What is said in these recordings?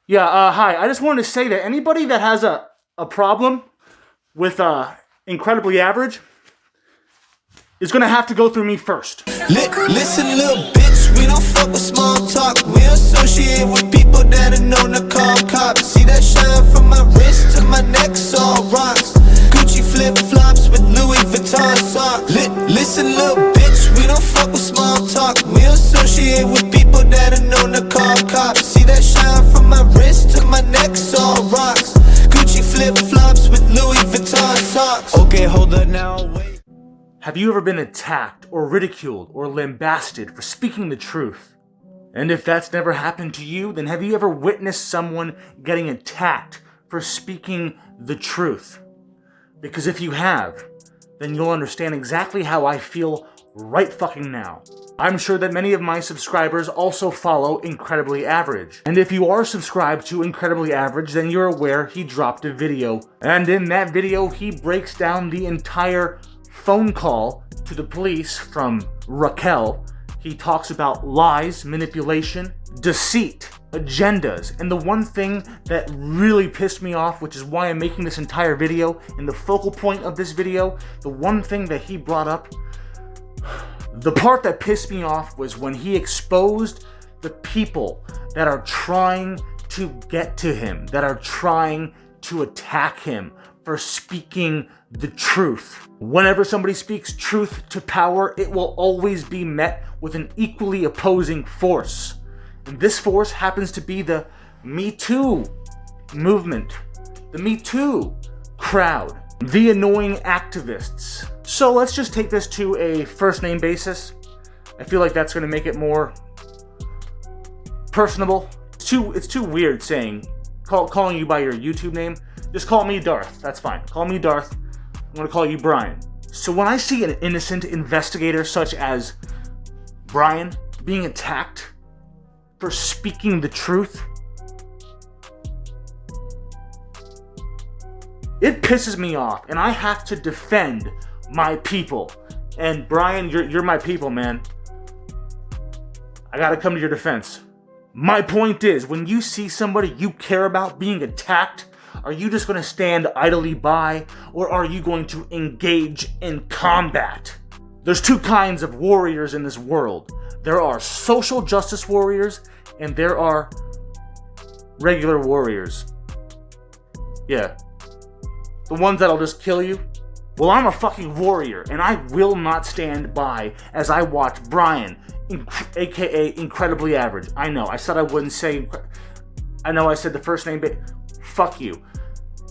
Yeah, hi. I just wanted to say that anybody that has a problem with Incredibly Average is gonna have to go through me first. Listen, little bitch, we don't fuck with small talk. We associate with people that are known to call cops. See that shine from my wrist to my neck, all rocks. Gucci flip-flops with Louis Vuitton socks. Listen, little bitch, we don't fuck with small talk. We associate with people that are known to call cops. See that shine from my wrist to my neck, all rocks. Gucci flip-flops with Louis Vuitton socks. Okay, hold up now, wait. Have you ever been attacked or ridiculed or lambasted for speaking the truth? And if that's never happened to you, then have you ever witnessed someone getting attacked for speaking the truth? Because if you have, then you'll understand exactly how I feel right fucking now. I'm sure that many of my subscribers also follow Incredibly Average. And if you are subscribed to Incredibly Average, then you're aware he dropped a video. And in that video, he breaks down the entire phone call to the police from Raquel. He talks about lies, manipulation, deceit, agendas, and the one thing that really pissed me off, which is why I'm making this entire video, and the focal point of this video, the one thing that he brought up, the part that pissed me off was when he exposed the people that are trying to get to him, that are trying to attack him for speaking the truth. Whenever somebody speaks truth to power, it will always be met with an equally opposing force. And this force happens to be the Me Too movement, the Me Too crowd, the annoying activists. So let's just take this to a first name basis. I feel like that's going to make it more personable. It's too weird saying, calling you by your YouTube name. Just call me Darth. That's fine. Call me Darth. I'm going to call you Brian. So when I see an innocent investigator such as Brian being attacked for speaking the truth, it pisses me off, and I have to defend my people. And Brian, you're my people, man. I gotta come to your defense. My point is, when you see somebody you care about being attacked, are you just going to stand idly by, or are you going to engage in combat? There's two kinds of warriors in this world. There are social justice warriors, and there are regular warriors. Yeah. The ones that'll just kill you. Well, I'm a fucking warrior, and I will not stand by as I watch Brian, aka Incredibly Average. I know, I said I wouldn't say... I know I said the first name, but... Fuck you.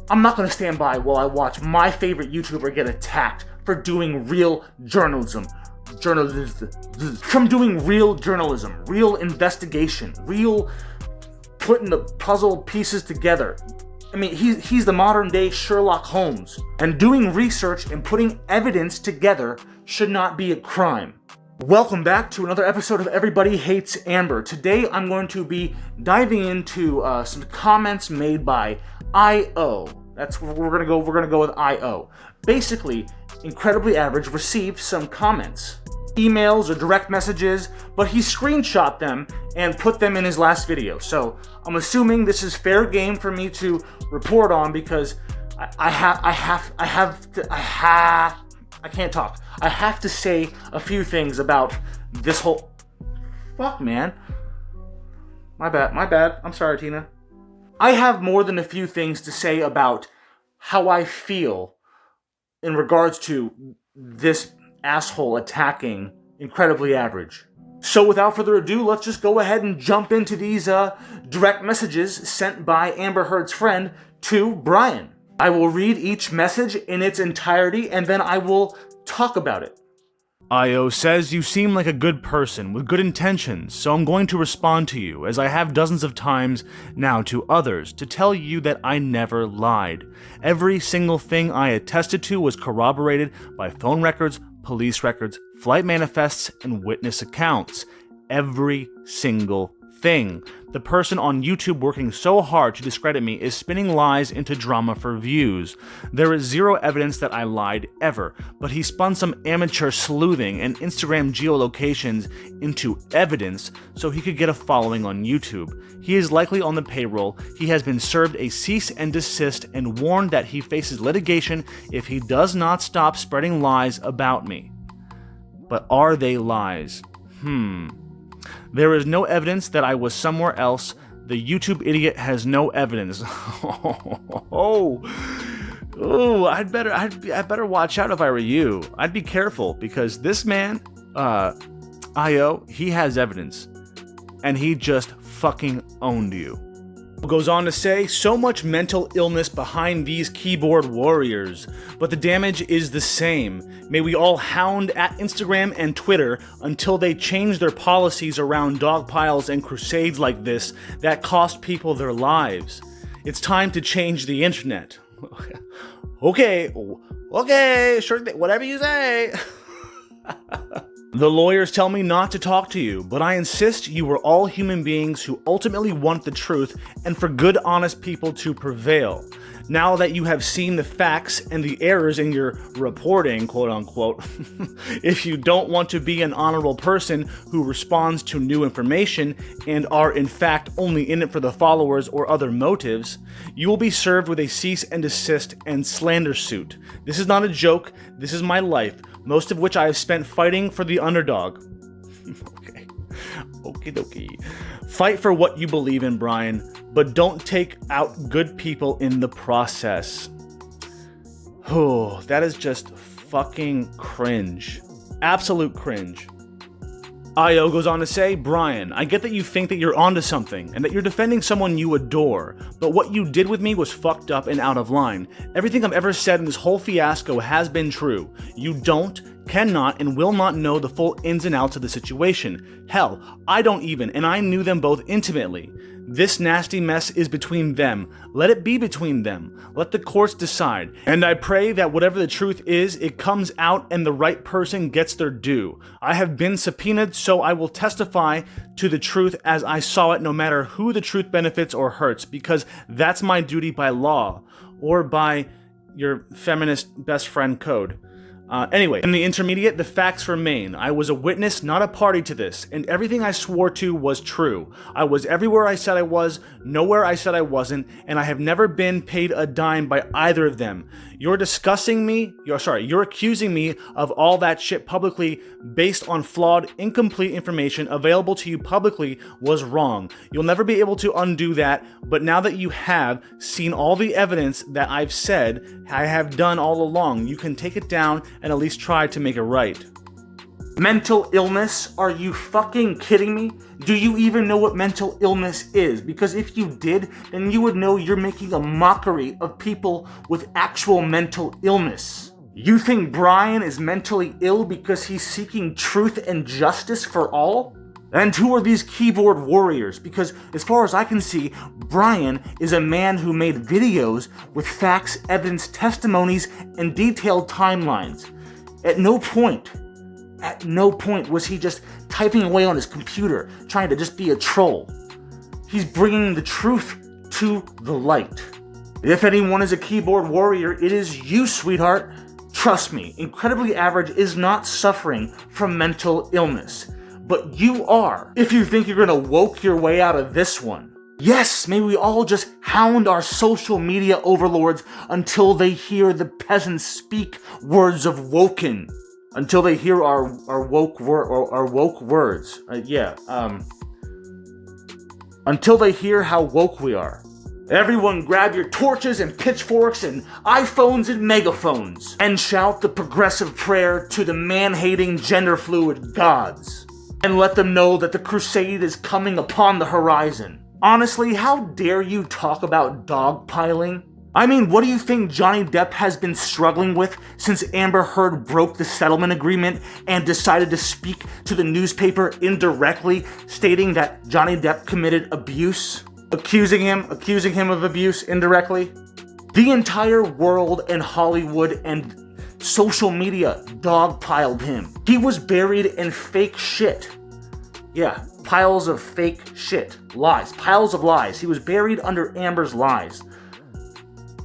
I'm not going to stand by while I watch my favorite YouTuber get attacked for doing real journalism. From doing real journalism, real investigation, real putting the puzzle pieces together. I mean, he's the modern day Sherlock Holmes. And doing research and putting evidence together should not be a crime. Welcome back to another episode of Everybody Hates Amber. Today I'm going to be diving into some comments made by I.O. That's where we're gonna go with I.O. Basically, Incredibly Average received some comments, emails or direct messages, but he screenshot them and put them in his last video. So I'm assuming this is fair game for me to report on because I can't talk. I have to say a few things about this whole... Fuck, man. My bad. I'm sorry, Tina. I have more than a few things to say about how I feel in regards to this asshole attacking Incredibly Average. So without further ado, let's just go ahead and jump into these direct messages sent by Amber Heard's friend to Brian. I will read each message in its entirety, and then I will talk about it. I.O. says, "You seem like a good person with good intentions, so I'm going to respond to you, as I have dozens of times now to others, to tell you that I never lied. Every single thing I attested to was corroborated by phone records, police records, flight manifests, and witness accounts. Every single thing. The person on YouTube working so hard to discredit me is spinning lies into drama for views. There is zero evidence that I lied ever, but he spun some amateur sleuthing and Instagram geolocations into evidence so he could get a following on YouTube. He is likely on the payroll. He has been served a cease and desist and warned that he faces litigation if he does not stop spreading lies about me. But are they lies? There is no evidence that I was somewhere else. The YouTube idiot has no evidence. I'd better watch out if I were you. I'd be careful because this man, IO, he has evidence, and he just fucking owned you. Goes on to say, so much mental illness behind these keyboard warriors, but the damage is the same. May we all hound at Instagram and Twitter until they change their policies around dog piles and crusades like this that cost people their lives. It's time to change the internet. Okay, sure thing, whatever you say. The lawyers tell me not to talk to you, but I insist you are all human beings who ultimately want the truth and for good, honest people to prevail. Now that you have seen the facts and the errors in your reporting, quote unquote, if you don't want to be an honorable person who responds to new information and are in fact only in it for the followers or other motives, you will be served with a cease and desist and slander suit. This is not a joke, this is my life, most of which I have spent fighting for the underdog. Okay. Okie dokie. Fight for what you believe in, Brian, but don't take out good people in the process. Oh, that is just fucking cringe. Absolute cringe. IO goes on to say, Brian, I get that you think that you're onto something and that you're defending someone you adore, but what you did with me was fucked up and out of line. Everything I've ever said in this whole fiasco has been true. You don't, cannot, and will not know the full ins and outs of the situation. Hell, I don't even, and I knew them both intimately. This nasty mess is between them. Let it be between them. Let the courts decide. And I pray that whatever the truth is, it comes out and the right person gets their due. I have been subpoenaed, so I will testify to the truth as I saw it, no matter who the truth benefits or hurts, because that's my duty by law, or by your feminist best friend code. Anyway, in the intermediate, the facts remain. I was a witness, not a party to this, and everything I swore to was true. I was everywhere I said I was, nowhere I said I wasn't, and I have never been paid a dime by either of them. You're accusing me of all that shit publicly based on flawed, incomplete information available to you publicly was wrong. You'll never be able to undo that, but now that you have seen all the evidence that I've said I have done all along, you can take it down and at least try to make it right. Mental illness? Are you fucking kidding me? Do you even know what mental illness is? Because if you did, then you would know you're making a mockery of people with actual mental illness. You think Brian is mentally ill because he's seeking truth and justice for all? And who are these keyboard warriors? Because as far as I can see, Brian is a man who made videos with facts, evidence, testimonies, and detailed timelines. At no point was he just typing away on his computer, trying to just be a troll. He's bringing the truth to the light. If anyone is a keyboard warrior, it is you, sweetheart. Trust me, Incredibly Average is not suffering from mental illness. But you are, if you think you're gonna woke your way out of this one. Yes, may we all just hound our social media overlords until they hear the peasants speak words of woken. Until they hear our woke words. Until they hear how woke we are. Everyone grab your torches and pitchforks and iPhones and megaphones and shout the progressive prayer to the man-hating gender-fluid gods. And let them know that the crusade is coming upon the horizon. Honestly, how dare you talk about dogpiling? I mean, what do you think Johnny Depp has been struggling with since Amber Heard broke the settlement agreement and decided to speak to the newspaper indirectly, stating that Johnny Depp committed abuse? Accusing him of abuse indirectly? The entire world and Hollywood and social media dogpiled him. He was buried in fake shit. Yeah, piles of fake shit, lies, piles of lies. He was buried under Amber's lies.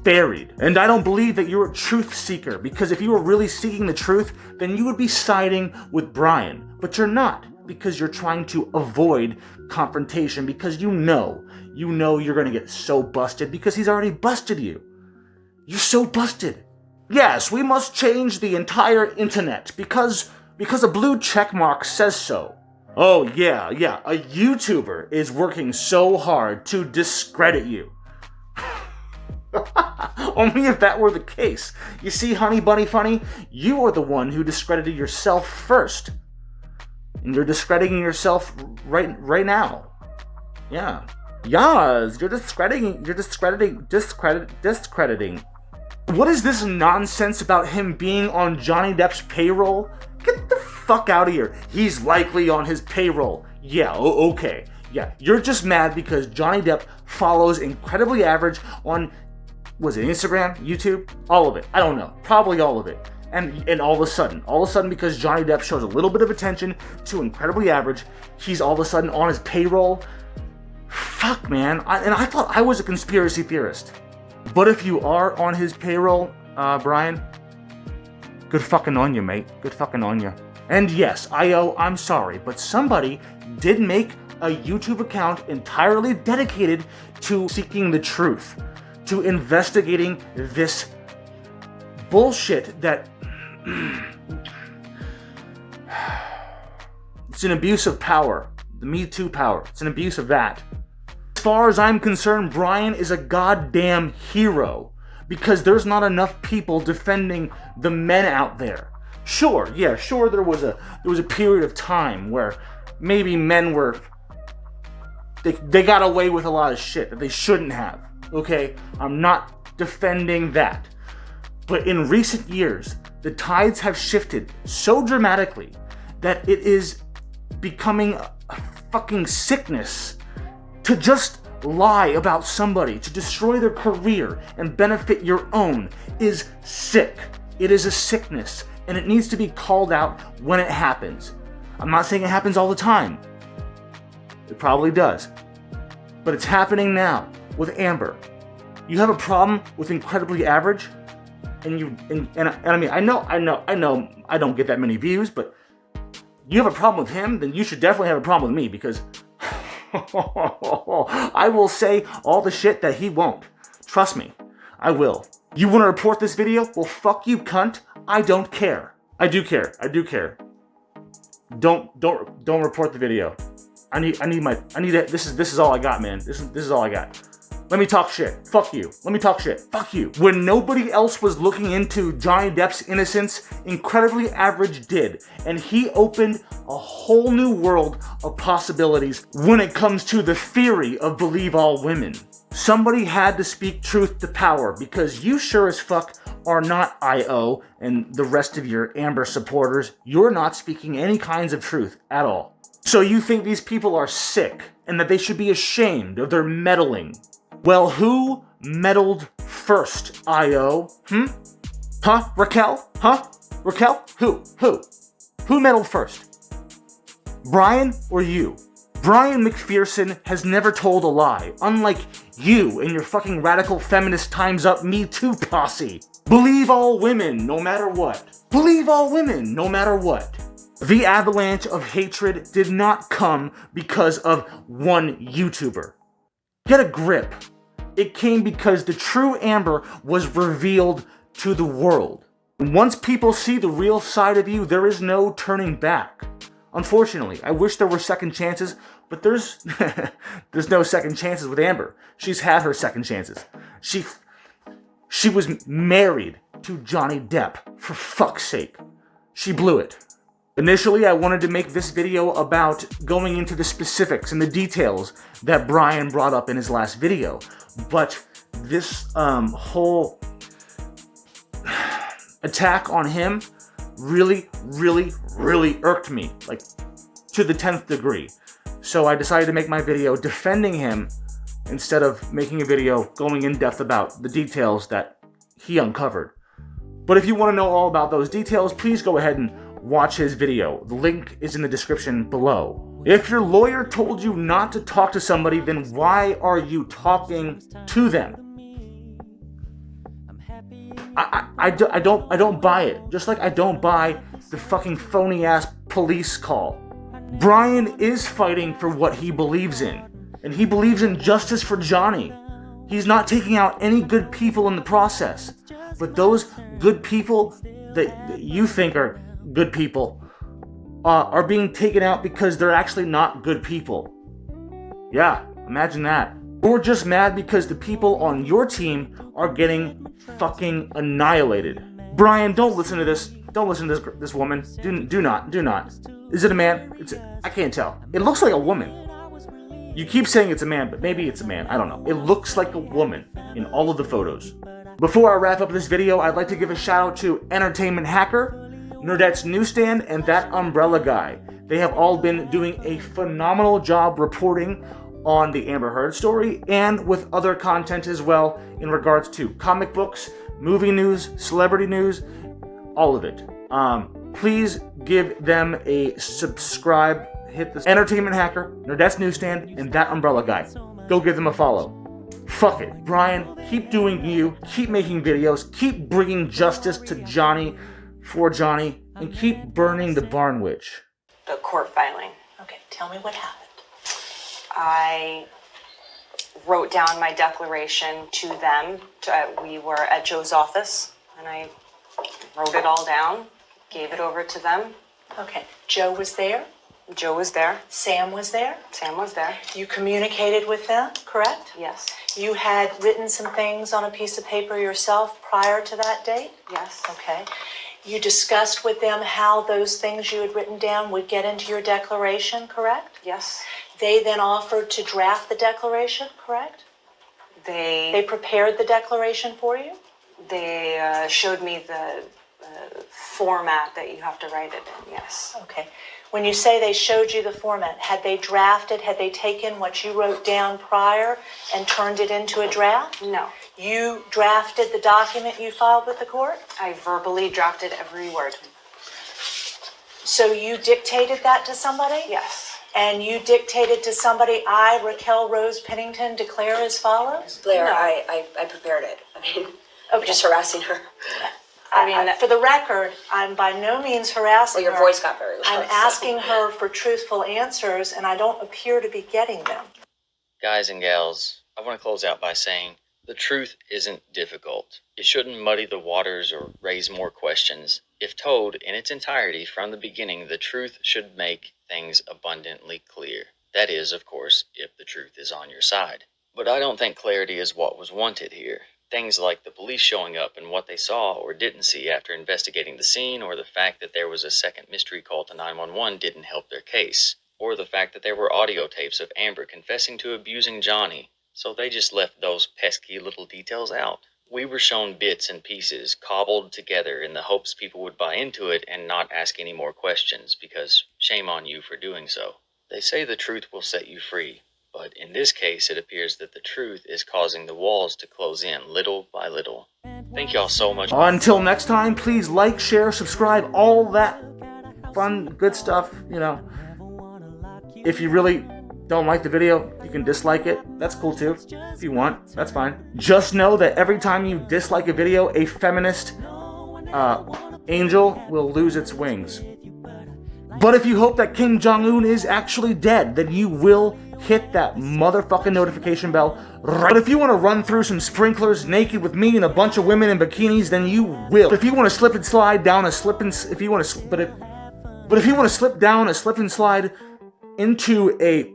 Buried. And I don't believe that you're a truth seeker, because if you were really seeking the truth, then you would be siding with Brian. But you're not, because you're trying to avoid confrontation, because you know you're gonna get so busted because he's already busted you. You're so busted. Yes, we must change the entire internet because a blue checkmark says so. Oh yeah, a YouTuber is working so hard to discredit you. Only if that were the case. You see, Honey Bunny Funny, you are the one who discredited yourself first. And you're discrediting yourself right now. Yeah. Yes, you're discrediting. What is this nonsense about him being on Johnny Depp's payroll? Get the fuck out of here. He's likely on his payroll. Yeah, okay. Yeah, you're just mad because Johnny Depp follows Incredibly Average on, was it Instagram, YouTube? All of it. I don't know. Probably all of it. And all of a sudden, because Johnny Depp shows a little bit of attention to Incredibly Average, he's all of a sudden on his payroll. Fuck, man. I thought I was a conspiracy theorist. But if you are on his payroll, Brian, good fucking on you, mate. Good fucking on you. And yes, I'm sorry, but somebody did make a YouTube account entirely dedicated to seeking the truth, to investigating this bullshit that it's an abuse of power. The Me Too power. It's an abuse of that. As far as I'm concerned, Brian is a goddamn hero because there's not enough people defending the men out there. Sure, there was a period of time where maybe men were they got away with a lot of shit that they shouldn't have. Okay? I'm not defending that. But in recent years, the tides have shifted so dramatically that it is becoming a fucking sickness to just lie about somebody, to destroy their career and benefit your own is sick. It is a sickness, and it needs to be called out when it happens. I'm not saying it happens all the time. It probably does. But it's happening now with Amber. You have a problem with Incredibly Average, and I mean, I know I don't get that many views, but you have a problem with him, then you should definitely have a problem with me, because I will say all the shit that he won't. Trust me, I will. You want to report this video? Well, fuck you, cunt. I don't care. I do care. Don't report the video. This is all I got, man. This is all I got. Let me talk shit. Fuck you. Let me talk shit. Fuck you. When nobody else was looking into Johnny Depp's innocence, Incredibly Average did. And he opened a whole new world of possibilities when it comes to the theory of Believe All Women. Somebody had to speak truth to power, because you sure as fuck are not IO and the rest of your Amber supporters. You're not speaking any kinds of truth at all. So you think these people are sick and that they should be ashamed of their meddling. Well, who meddled first, IO? Huh? Raquel? Huh? Raquel? Who? Who meddled first? Brian or you? Brian McPherson has never told a lie, unlike you and your fucking radical feminist Time's Up Me Too posse. Believe all women, no matter what. Believe all women, no matter what. The avalanche of hatred did not come because of one YouTuber. Get a grip. It came because the true Amber was revealed to the world. Once people see the real side of you, there is no turning back. Unfortunately, I wish there were second chances, but there's no second chances with Amber. She's had her second chances. She was married to Johnny Depp, for fuck's sake. She blew it. Initially, I wanted to make this video about going into the specifics and the details that Brian brought up in his last video, but this whole attack on him really irked me, like to the 10th degree. So I decided to make my video defending him instead of making a video going in depth about the details that he uncovered. But if you want to know all about those details, please go ahead and watch his video. The link is in the description below. If your lawyer told you not to talk to somebody, then why are you talking to them? I don't buy it. Just like I don't buy the fucking phony ass police call. Brian is fighting for what he believes in, and he believes in justice for Johnny. He's not taking out any good people in the process, but those good people that you think are good people are being taken out because they're actually not good people. Yeah, imagine that. You're just mad because the people on your team are getting fucking annihilated. Brian, don't listen to this. Don't listen to this woman. Do not. Is it a man? I can't tell. It looks like a woman. You keep saying it's a man, but maybe it's a man. I don't know. It looks like a woman in all of the photos. Before I wrap up this video, I'd like to give a shout out to Entertainment Hacker, Nerdette's Newsstand, and That Umbrella Guy. They have all been doing a phenomenal job reporting on the Amber Heard story and with other content as well in regards to comic books, movie news, celebrity news, all of it. Please give them a subscribe. Hit the Entertainment Hacker, Nerdette's Newsstand, and That Umbrella Guy. Go give them a follow. Fuck it. Brian, keep doing you. Keep making videos. Keep bringing justice to Johnny, for Johnny, and keep burning the Barn Witch. The court filing. Okay, tell me what happened. I wrote down my declaration to them. We were at Joe's office, and I wrote it all down, gave it over to them. Okay, Joe was there? Joe was there. Sam was there? Sam was there. You communicated with them, correct? Yes. You had written some things on a piece of paper yourself prior to that date? Yes. Okay. You discussed with them how those things you had written down would get into your declaration, correct? Yes. They then offered to draft the declaration, correct? They prepared the declaration for you? They showed me the format that you have to write it in, yes. Okay. When you say they showed you the format, had they drafted, had they taken what you wrote down prior and turned it into a draft? No. You drafted the document you filed with the court? I verbally drafted every word. So you dictated that to somebody? Yes. And you dictated to somebody, I, Raquel Rose Pennington, declare as follows? Blair, No. I prepared it. I mean, Okay. I'm just harassing her. For the record, I'm by no means harassing Well, your her. voice got very loud. I'm so- asking her for truthful answers, and I don't appear to be getting them. Guys and gals, I want to close out by saying the truth isn't difficult. It shouldn't muddy the waters or raise more questions. If told in its entirety from the beginning, the truth should make things abundantly clear. That is, of course, if the truth is on your side. But I don't think clarity is what was wanted here. Things like the police showing up and what they saw or didn't see after investigating the scene, or the fact that there was a second mystery call to 911 didn't help their case, or the fact that there were audio tapes of Amber confessing to abusing Johnny, so they just left those pesky little details out. We were shown bits and pieces cobbled together in the hopes people would buy into it and not ask any more questions, because shame on you for doing so. They say the truth will set you free. But in this case, it appears that the truth is causing the walls to close in little by little. Thank y'all so much. Until next time, please like, share, subscribe, all that fun, good stuff, you know. If you really don't like the video, you can dislike it. That's cool too. If you want, that's fine. Just know that every time you dislike a video, a feminist angel will lose its wings. But if you hope that Kim Jong-un is actually dead, then you will hit that motherfucking notification bell. But if you want to run through some sprinklers naked with me and a bunch of women in bikinis, then you will. If you want to slip and slide down a slip and if you want to slip down a slip and slide into a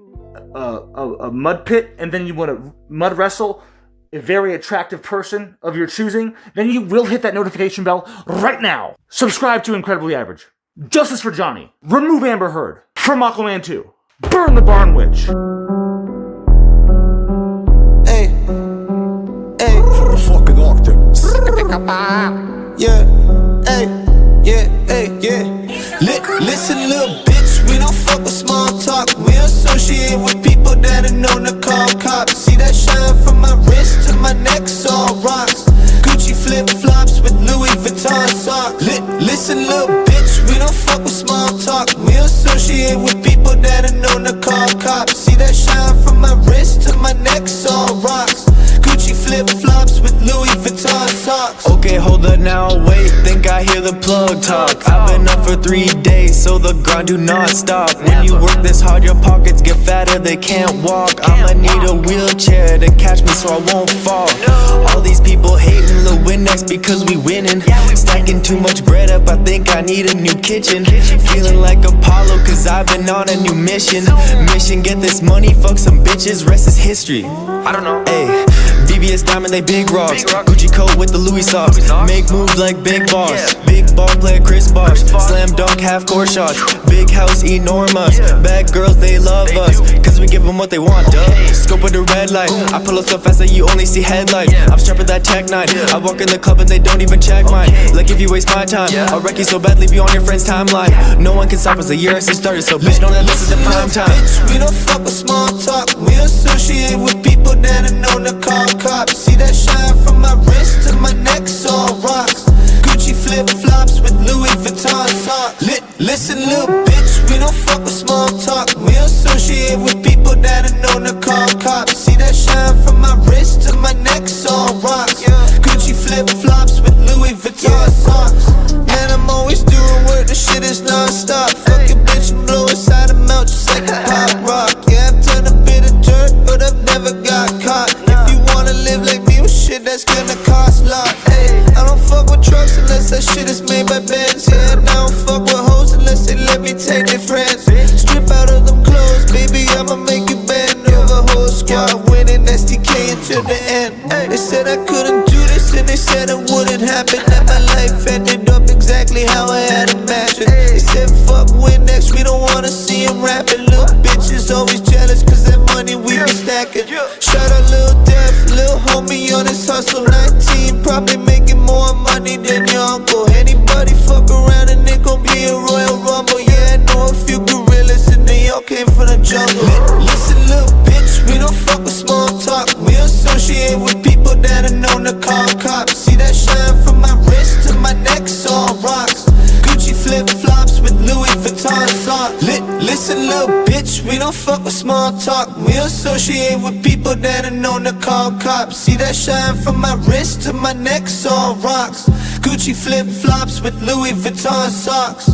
mud pit, and then you want to mud wrestle a very attractive person of your choosing, then you will hit that notification bell right now. Subscribe to Incredibly Average. Justice for Johnny. Remove Amber Heard. From Aquaman 2. Burn the Barn Witch. Hey, hey, for the fucking octave. Yeah, yeah. Listen, little bitch, we don't fuck with small talk. We associate with people that are known to call cops. See that shine from my wrist to my neck, all rocks. Gucci flip flops with Louis Vuitton socks. Listen, little bitch, we don't fuck with small talk. We associate with people that are known to to call cops. See that shine from my wrist to my neck, all rocks. Gucci flip-flops with Louis Vuitton socks. Okay, hold up now, wait, think I hear the plug talk. I've been up for 3 days, so the grind do not stop. When you work this hard, your pockets get fatter, they can't walk. I'ma need a wheelchair to catch me so I won't fall. All these people hating Lil Windex because we winning. Stacking too much bread up, I think I need a new kitchen. Feeling like Apollo cause I've been on a new mission. Mission, get this money, fuck some bitches, rest is history. I don't know. Ayy, VVS Diamond, they big rocks. Gucci coat with the Louis socks. Make moves like Big Boss. Big ball player Chris Bosh. Slam dunk, half court shots. Big house, enormous. Bad girls, they love us cause we give them what they want, duh. Scope with the red light. I pull up so fast that you only see headlights. I'm strapped with that Tech 9. I walk in the club and they don't even check mine. Like if you waste my time, I'll wreck you so bad, leave you on your friend's timeline. No one can stop us, the year since started, so bitch, know that this is the prime time. Bitch, we don't fuck with small talk. We associate with people that are known to call cops. See that shine from my wrist to my neck, all rocks. Gucci flip-flops with Louis Vuitton socks. Listen, little bitch, we don't fuck with small talk. We associate with people that are known to call cops. See that shine from my wrist to my neck, all rocks. Gucci flip-flops with Louis Vuitton socks. Man, I'm always doing work, the shit is non-stop. Fuck your bitch and blow inside her mouth just like a pop rock. Yeah, I've done a bit of dirt, but I've never got caught. If you wanna live like me, well shit, that's gonna cost a lot. Hey, I don't fuck with trucks unless that shit is made by Benz. Yeah, and I don't fuck with hoes unless they let me take their friends. Strip out of them clothes, baby, I'ma make you bend over. Whole squad winning STK until the end. They said I couldn't do this and they said it wouldn't happen. That my life ended up exactly how I had imagined. They said fuck Windex, we don't wanna see him rapping. Little bitches always jealous cause that money we be stacking. Shout out Lil Def, Lil homie on his hustle. 19, probably making more money than your uncle. Anybody fuck around and it gon' be a Royal Rumble. Yeah, I know a few gorillas and they all came from the jungle. Listen, little bitch, we don't fuck with small talk. We associate with people that are known to call cops. See that shine from my wrist to my neck, all rocks. Gucci flip-flops with Louis Vuitton socks. Listen, little bitch, we don't fuck with small talk. We associate with people that are known to call cops. See that shine from my wrist to my neck, all rocks. Gucci flip-flops with Louis Vuitton socks.